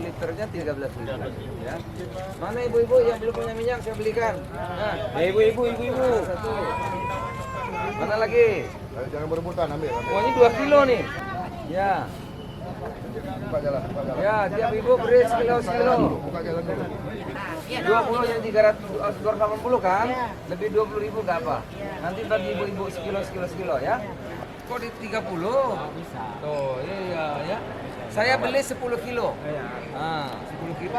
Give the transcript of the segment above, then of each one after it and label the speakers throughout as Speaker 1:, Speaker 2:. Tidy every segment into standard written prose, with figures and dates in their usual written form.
Speaker 1: liternya 13.000 ya. Mana ibu-ibu yang belum punya minyak saya belikan. Nah, ibu-ibu satu. Mana lagi?
Speaker 2: Jangan berebutan, ambil.
Speaker 1: Oh, ini 2 kilo nih. Ya.
Speaker 2: Buka jalan.
Speaker 1: Ya, tiap ibu beri sekilo.
Speaker 2: Buka jalan dulu.
Speaker 1: 20 yang 280 kan? Lebih 20.000 nggak apa. Nanti bagi ibu-ibu sekilo ya. Kok di 30? Bisa. Tuh, iya ya. Saya beli 10 kilo. Ah, 10 kilo.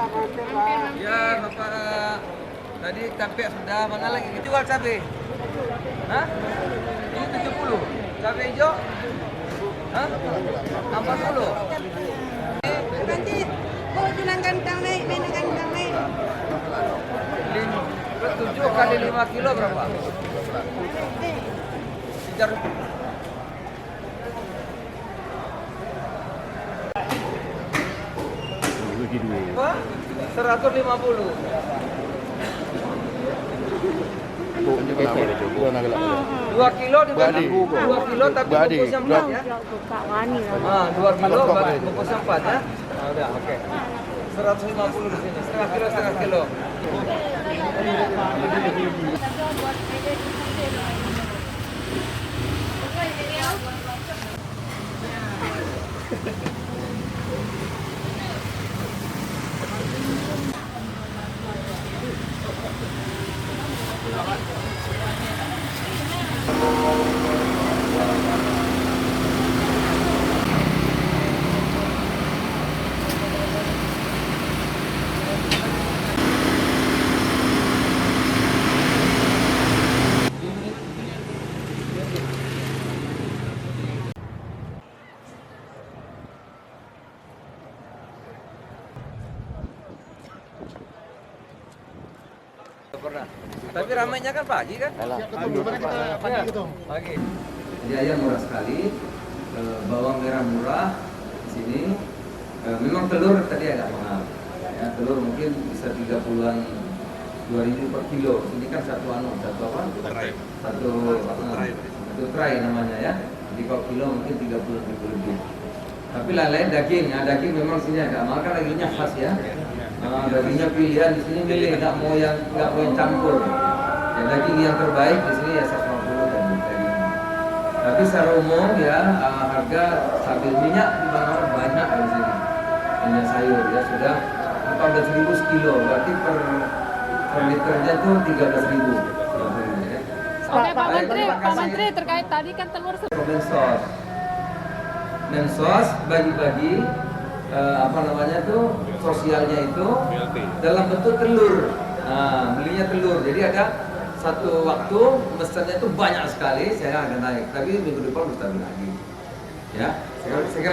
Speaker 1: Ya, Bapak. Tadi cabai sudah, mana lagi? Jual cabai. Hah? Ini 70. Cabai hijau? Hah? 40.
Speaker 3: Nanti kau jualan kentang naik, main kentang naik.
Speaker 1: 7 kali 5 kilo berapa? Sejar. Apa? 150.
Speaker 2: Dua
Speaker 1: 2 kilo dibagi 2 kilo tapi bungkusnya 4 ya. 2 kilo bungkusnya 4 ya. Udah, oke. 150 di sini. Setengah kilo. Pernah. Tapi ramainya kan pagi kan? Pagi. Jadi ayam murah sekali, bawang merah murah di sini. Memang telur tadi agak mahal. Ya, telur mungkin bisa 30-an 2.000 per kilo. Ini kan satu apa? Satu tray namanya ya. Jadi kalau kilo mungkin 30.000 lebih. Tapi lain-lain daging, daging memang sini agak mahal kan dagingnya khas ya. Dagingnya pilihan di sini milih, nggak mau yang campur. Ya, daging yang terbaik di sini ya 150 daging. Tapi secara umum ya harga stabil. Minyak di mana banyak di sini. Minyak sayur ya sudah 14.000 sekilo, berarti per liternya tuh 13.000.
Speaker 4: Oke Pak Menteri terkait tadi kan telur.
Speaker 1: Mensos bagi-bagi sosialnya itu dalam bentuk telur. Belinya telur. Jadi ada satu waktu mesennya itu banyak sekali, saya agak naik. Tapi minggu depan stabil lagi. Ya, saya